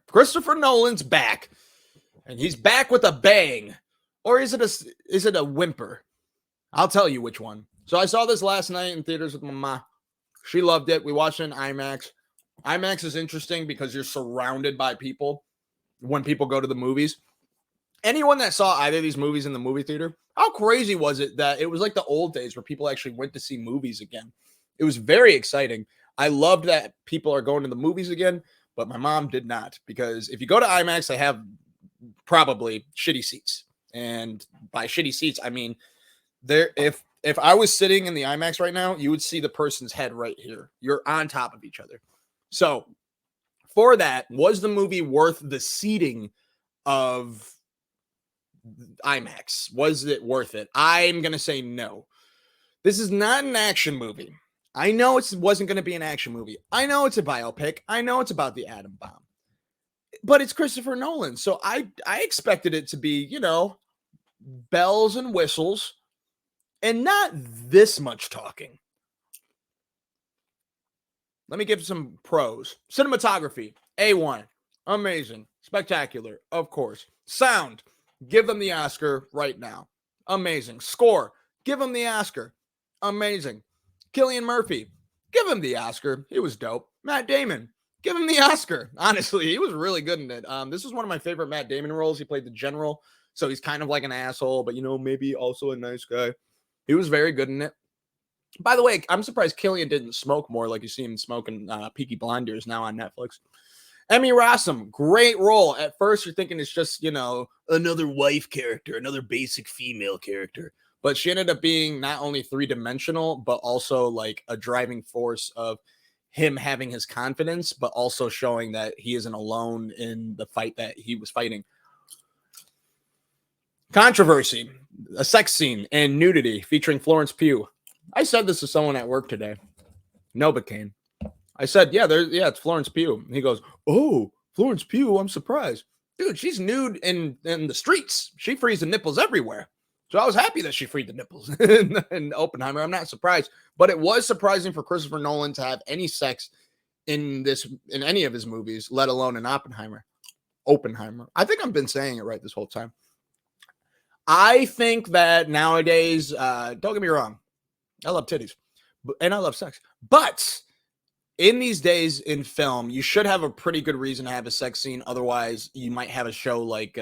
Christopher Nolan's back, and he's back with a bang. Or is it a whimper? I'll tell you which one. So I saw this last night in theaters with my mom. She loved it. We watched it in IMAX. IMAX is interesting because you're surrounded by people when people go to the movies. Anyone that saw either of these movies in the movie theater, how crazy was it that it was like the old days where people actually went to see movies again? It was very exciting. I loved that people are going to the movies again, but my mom did not, because if you go to IMAX, they have probably shitty seats. And by shitty seats, I mean there if I was sitting in the IMAX right now, you would see the person's head right here. You're on top of each other. So for that, was the movie worth the seating of IMAX? Was it worth it? I'm going to say no. This is not an action movie. I know it wasn't going to be an action movie. I know it's a biopic. I know it's about the atom bomb. But it's Christopher Nolan. So I expected it to be, bells and whistles and not this much talking. Let me give some pros. Cinematography, A1. Amazing. Spectacular, of course. Sound, give them the Oscar right now. Amazing. Score, give them the Oscar. Amazing. Cillian Murphy, give him the Oscar. He was dope. Matt Damon, give him the Oscar. Honestly, he was really good in it. This was one of my favorite Matt Damon roles. He played the general, so he's kind of like an asshole, but maybe also a nice guy. He was very good in it. By the way, I'm surprised Cillian didn't smoke more, like you see him smoking Peaky Blinders now on Netflix. Emmy Rossum, great role. At first, you're thinking it's just, another wife character, another basic female character. But she ended up being not only three-dimensional, but also like a driving force of him having his confidence, but also showing that he isn't alone in the fight that he was fighting. Controversy, a sex scene and nudity featuring Florence Pugh. I said this to someone at work today. Novocaine. I said, it's Florence Pugh. And he goes, oh, Florence Pugh, I'm surprised. Dude, she's nude in the streets. She frees the nipples everywhere. So I was happy that she freed the nipples in Oppenheimer. I'm not surprised. But it was surprising for Christopher Nolan to have any sex in any of his movies, let alone in Oppenheimer. I think I've been saying it right this whole time. I think that nowadays, don't get me wrong, I love titties and I love sex. But in these days in film, you should have a pretty good reason to have a sex scene. Otherwise, you might have a show like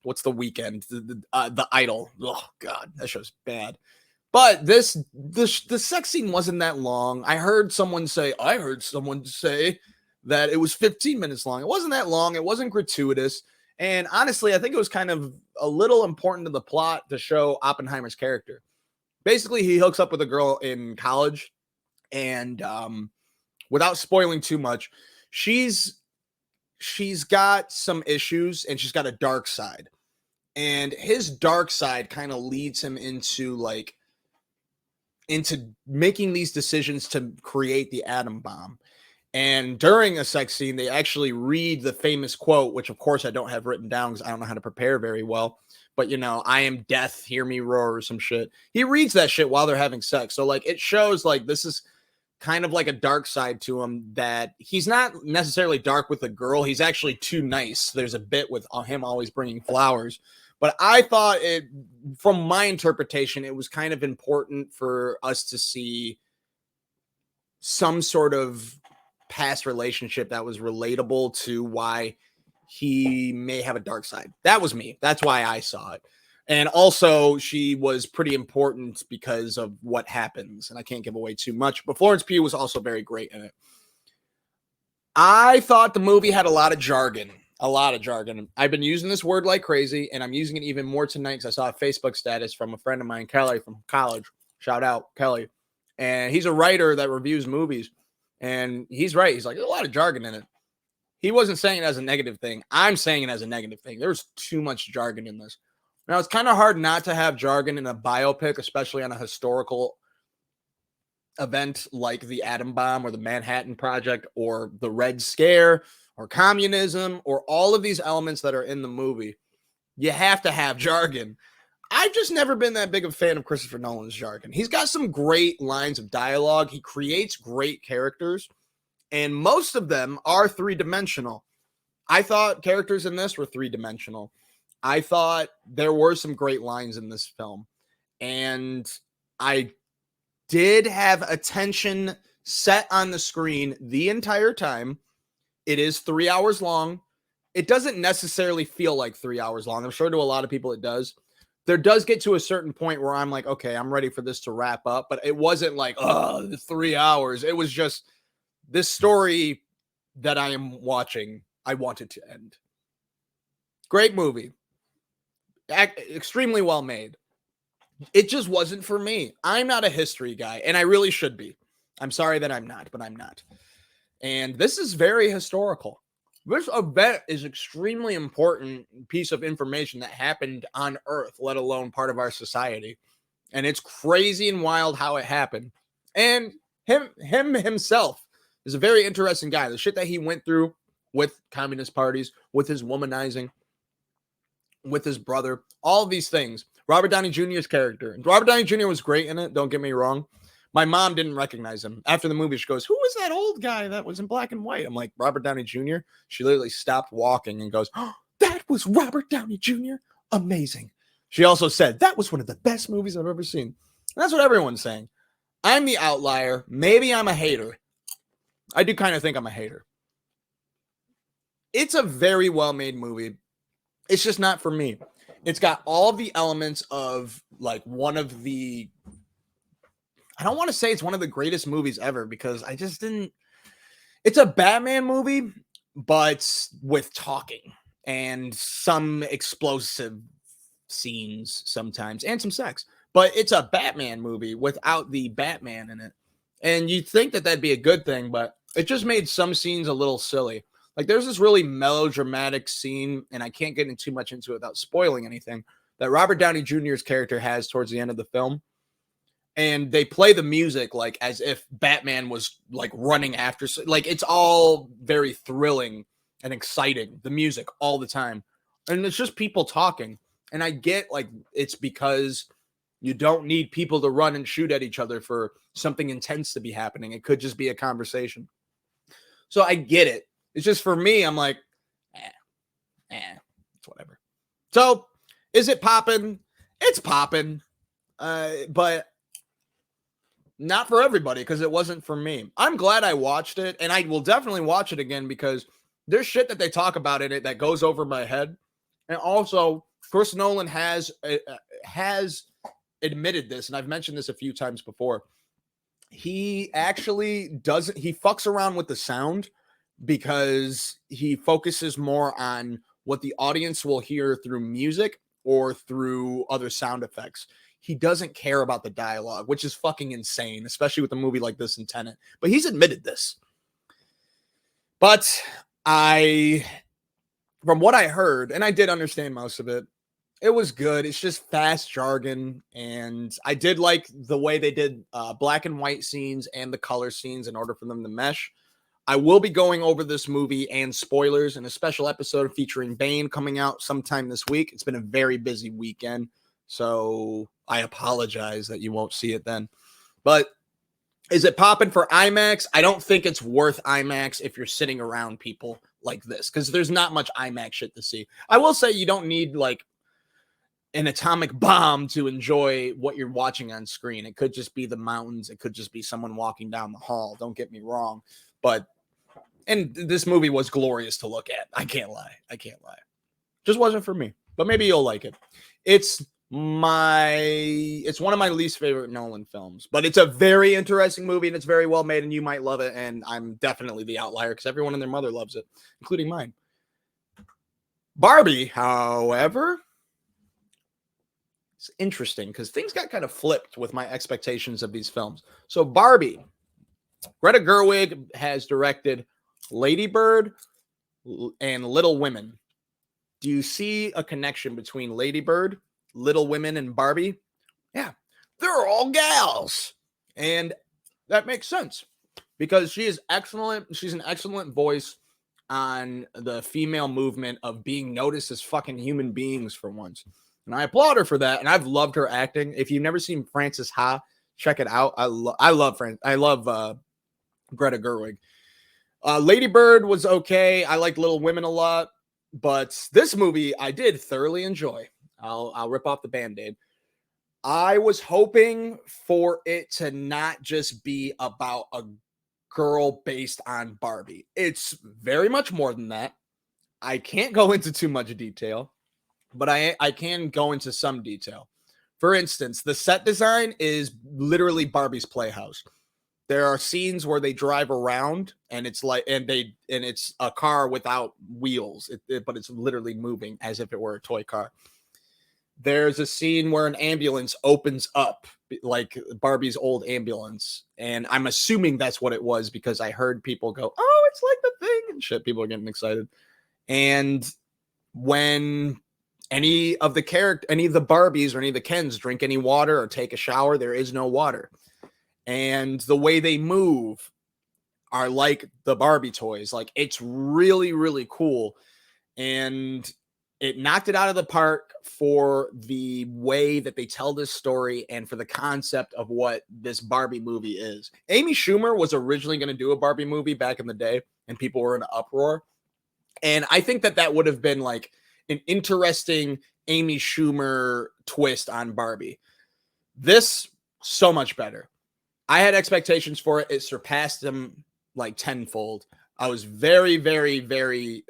what's the Weekend? The Idol. Oh God, that show's bad. But the sex scene wasn't that long. I heard someone say that it was 15 minutes long. It wasn't that long. It wasn't gratuitous. And honestly, I think it was kind of a little important to the plot to show Oppenheimer's character. Basically, he hooks up with a girl in college, and without spoiling too much, she's got some issues, and she's got a dark side. And his dark side kind of leads him into making these decisions to create the atom bomb. And during a sex scene, they actually read the famous quote, which of course I don't have written down because I don't know how to prepare very well. But, I am death, hear me roar, or some shit. He reads that shit while they're having sex. So, it shows, this is kind of like a dark side to him, that he's not necessarily dark with a girl. He's actually too nice. There's a bit with him always bringing flowers. But I thought from my interpretation, it was kind of important for us to see some sort of past relationship that was relatable to why he may have a dark side. That was me. That's why I saw it. And also, she was pretty important because of what happens. And I can't give away too much. But Florence Pugh was also very great in it. I thought the movie had a lot of jargon. I've been using this word like crazy, and I'm using it even more tonight because I saw a Facebook status from a friend of mine, Kelly, from college. Shout out, Kelly. And he's a writer that reviews movies. And he's right. He's like, there's a lot of jargon in it. He wasn't saying it as a negative thing. I'm saying it as a negative thing. There's too much jargon in this. Now, it's kind of hard not to have jargon in a biopic, especially on a historical event like the atom bomb or the Manhattan Project or the Red Scare or communism or all of these elements that are in the movie. You have to have jargon. I've just never been that big of a fan of Christopher Nolan's jargon. He's got some great lines of dialogue. He creates great characters. And most of them are three-dimensional. I thought characters in this were three-dimensional. I thought there were some great lines in this film. And I did have attention set on the screen the entire time. It is 3 hours long. It doesn't necessarily feel like 3 hours long. I'm sure to a lot of people it does. There does get to a certain point where I'm like, okay, I'm ready for this to wrap up. But it wasn't like, oh, 3 hours. It was just this story that I am watching, I want it to end. Great movie. Extremely well made. It just wasn't for me. I'm not a history guy, and I really should be. I'm sorry that I'm not, but I'm not. And this is very historical. This event is extremely important piece of information that happened on Earth, let alone part of our society. And it's crazy and wild how it happened. And him himself is a very interesting guy. The shit that he went through with communist parties, with his womanizing, with his brother, all of these things. Robert Downey Jr.'s character. And Robert Downey Jr. was great in it, don't get me wrong. My mom didn't recognize him. After the movie, she goes, who was that old guy that was in black and white? I'm like, Robert Downey Jr.? She literally stopped walking and goes, oh, that was Robert Downey Jr.? Amazing. She also said, that was one of the best movies I've ever seen. And that's what everyone's saying. I'm the outlier. Maybe I'm a hater. I do kind of think I'm a hater. It's a very well-made movie. It's just not for me. It's got all of the elements of like one of the, I don't want to say it's one of the greatest movies ever because I just didn't, it's a Batman movie, but with talking and some explosive scenes sometimes and some sex, but it's a Batman movie without the Batman in it. And you'd think that that'd be a good thing, but it just made some scenes a little silly. Like there's this really melodramatic scene, and I can't get too much into it without spoiling anything, that Robert Downey Jr.'s character has towards the end of the film. And they play the music like as if Batman was like running after, like it's all very thrilling and exciting, the music all the time. And it's just people talking. And I get like it's because you don't need people to run and shoot at each other for something intense to be happening. It could just be a conversation. So I get it. It's just for me, I'm like, it's whatever. So is it popping? It's popping. But not for everybody because it wasn't for me. I'm glad I watched it, and I will definitely watch it again because there's shit that they talk about in it that goes over my head. And also, Chris Nolan has admitted this, and I've mentioned this a few times before. He actually he fucks around with the sound because he focuses more on what the audience will hear through music or through other sound effects. He doesn't care about the dialogue, which is fucking insane, especially with a movie like this in Tenet. But he's admitted this. But from what I heard, and I did understand most of it, it was good. It's just fast jargon. And I did like the way they did black and white scenes and the color scenes in order for them to mesh. I will be going over this movie and spoilers in a special episode featuring Bane coming out sometime this week. It's been a very busy weekend, so I apologize that you won't see it then. But is it popping for IMAX? I don't think it's worth IMAX if you're sitting around people like this because there's not much IMAX shit to see. I will say you don't need like an atomic bomb to enjoy what you're watching on screen. It could just be the mountains. It could just be someone walking down the hall. Don't get me wrong. But and this movie was glorious to look at. I can't lie. Just wasn't for me. But maybe you'll like it. It's one of my least favorite Nolan films. But it's a very interesting movie and it's very well made and you might love it. And I'm definitely the outlier because everyone and their mother loves it, including mine. Barbie, however, it's interesting because things got kind of flipped with my expectations of these films. So Barbie, Greta Gerwig has directed Lady Bird and Little Women. Do you see a connection between Lady Bird, Little Women, and Barbie? Yeah, they're all gals. And that makes sense because she is excellent. She's an excellent voice on the female movement of being noticed as fucking human beings for once. And I applaud her for that. And I've loved her acting. If you've never seen Frances Ha, check it out. I love Greta Gerwig. Lady Bird was okay. I liked Little Women a lot, but this movie I did thoroughly enjoy. I'll rip off the Band-Aid. I was hoping for it to not just be about a girl based on Barbie. It's very much more than that. I can't go into too much detail, but I can go into some detail. For instance, the set design is literally Barbie's playhouse. There are scenes where they drive around and it's like and it's a car without wheels, but it's literally moving as if it were a toy car. There's a scene where an ambulance opens up like Barbie's old ambulance, and I'm assuming that's what it was because I heard people go, "Oh, it's like the thing," and shit. People are getting excited. And when any of the Barbies or any of the Kens drink any water or take a shower, there is no water. And the way they move are like the Barbie toys. Like, it's really, really cool. And it knocked it out of the park for the way that they tell this story and for the concept of what this Barbie movie is. Amy Schumer was originally going to do a Barbie movie back in the day, and people were in an uproar. And I think that would have been like an interesting Amy Schumer twist on Barbie. This, so much better. I had expectations for it. It surpassed them like tenfold. I was very, very, very,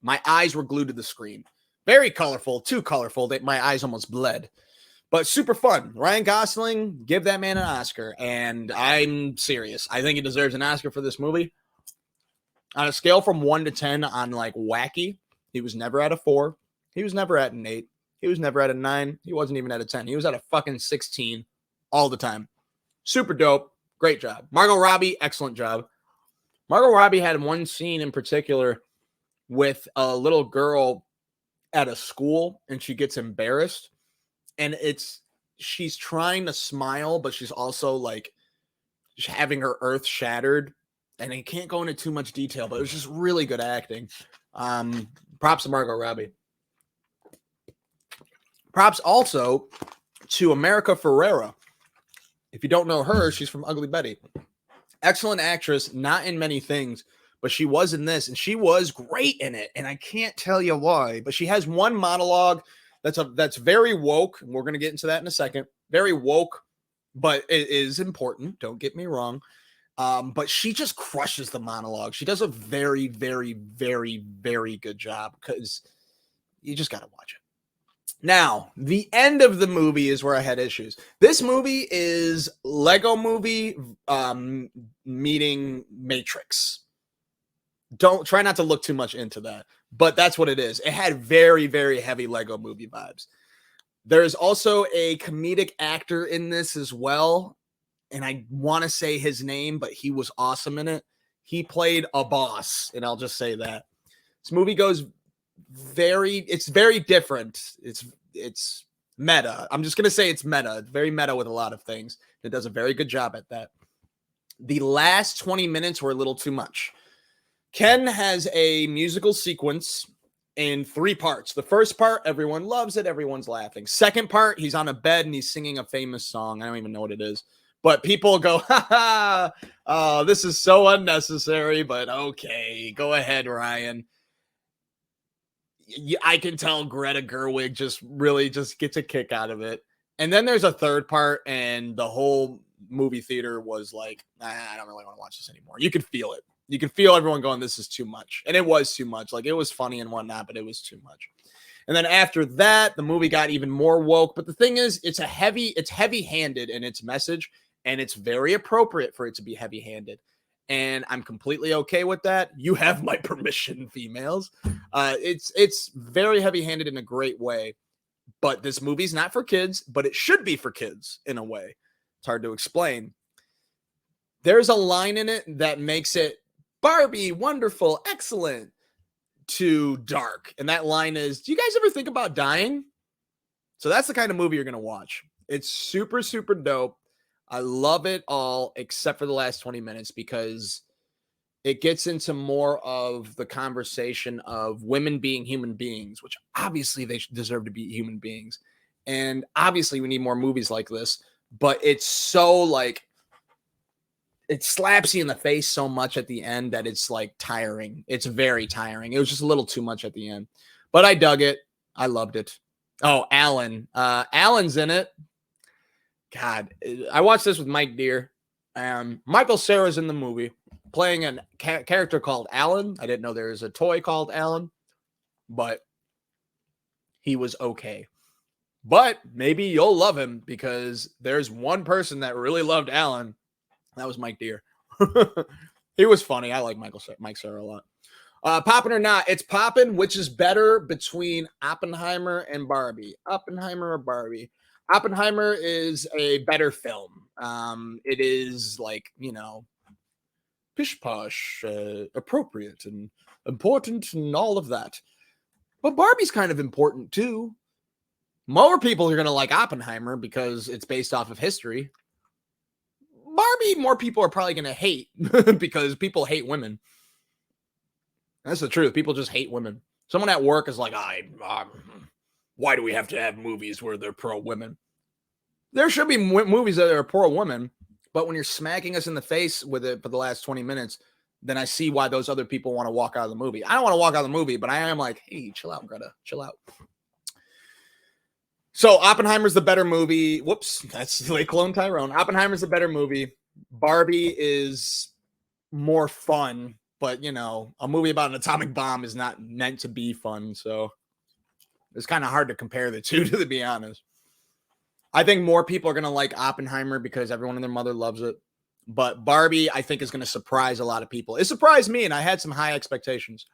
my eyes were glued to the screen. Very colorful, too colorful that my eyes almost bled. But super fun. Ryan Gosling, give that man an Oscar. And I'm serious. I think he deserves an Oscar for this movie. On a scale from 1 to 10 on like wacky, he was never at a 4. He was never at an 8. He was never at a 9. He wasn't even at a 10. He was at a fucking 16 all the time. Super dope. Great job. Margot Robbie, excellent job. Margot Robbie had one scene in particular with a little girl at a school, and she gets embarrassed. And she's trying to smile, but she's also like having her earth shattered. And I can't go into too much detail, but it was just really good acting. Props to Margot Robbie. Props also to America Ferrera. If you don't know her, she's from Ugly Betty. Excellent actress, not in many things, but she was in this, and she was great in it. And I can't tell you why, but she has one monologue that's very woke. And we're going to get into that in a second. Very woke, but it is important. Don't get me wrong. But she just crushes the monologue. She does a very, very, very, very good job because you just got to watch it. Now, the end of the movie is where I had issues. This movie is Lego Movie meeting Matrix. Try not to look too much into that, but that's what it is. It had very, very heavy Lego Movie vibes. There's also a comedic actor in this as well, and I want to say his name, but he was awesome in it. He played a boss, and I'll just say that. This movie goes it's very different. It's meta. I'm just going to say it's meta. Very meta with a lot of things. It does a very good job at that. The last 20 minutes were a little too much. Ken has a musical sequence in 3 parts. The first part, everyone loves it. Everyone's laughing. Second part, he's on a bed and he's singing a famous song. I don't even know what it is. But people go, ha ha, oh, this is so unnecessary, but okay, go ahead, Ryan. I can tell Greta Gerwig just really just gets a kick out of it. And then there's a third part, and the whole movie theater was like, I don't really want to watch this anymore. You could feel it. You could feel everyone going, this is too much. And it was too much. Like, it was funny and whatnot, but it was too much. And then after that, the movie got even more woke. But the thing is, it's heavy-handed in its message, and it's very appropriate for it to be heavy-handed. And I'm completely okay with that. You have my permission, females. It's very heavy-handed in a great way. But this movie's not for kids, but it should be for kids in a way. It's hard to explain. There's a line in it that makes it Barbie, wonderful, excellent, to dark. And that line is, do you guys ever think about dying? So that's the kind of movie you're going to watch. It's super, super dope. I love it all except for the last 20 minutes because it gets into more of the conversation of women being human beings, which obviously they deserve to be human beings. And obviously we need more movies like this, but it's so like, it slaps you in the face so much at the end that it's like tiring. It's very tiring. It was just a little too much at the end, but I dug it. I loved it. Oh, Alan. Alan's in it. God, I watched this with Mike Deere. Michael Cera's in the movie playing a character called Alan. I didn't know there was a toy called Alan, but he was okay. But maybe you'll love him because there's one person that really loved Alan. That was Mike Deere. He was funny. I like Mike Cera a lot. Poppin' or not, it's Poppin'. Which is better between Oppenheimer and Barbie? Oppenheimer or Barbie? Oppenheimer is a better film. It is like, pish posh, appropriate and important and all of that. But Barbie's kind of important too. More people are going to like Oppenheimer because it's based off of history. Barbie, more people are probably going to hate because people hate women. That's the truth. People just hate women. Someone at work is like, why do we have to have movies where they're pro-women? There should be movies that are pro-women, but when you're smacking us in the face with it for the last 20 minutes, then I see why those other people want to walk out of the movie. I don't want to walk out of the movie, but I am like, hey, chill out, Greta. Chill out. So Oppenheimer's the better movie. Whoops, that's the way clone Tyrone. Oppenheimer's the better movie. Barbie is more fun, but a movie about an atomic bomb is not meant to be fun. So it's kind of hard to compare the two, to be honest. I think more people are going to like Oppenheimer because everyone and their mother loves it. But Barbie, I think, is going to surprise a lot of people. It surprised me, and I had some high expectations.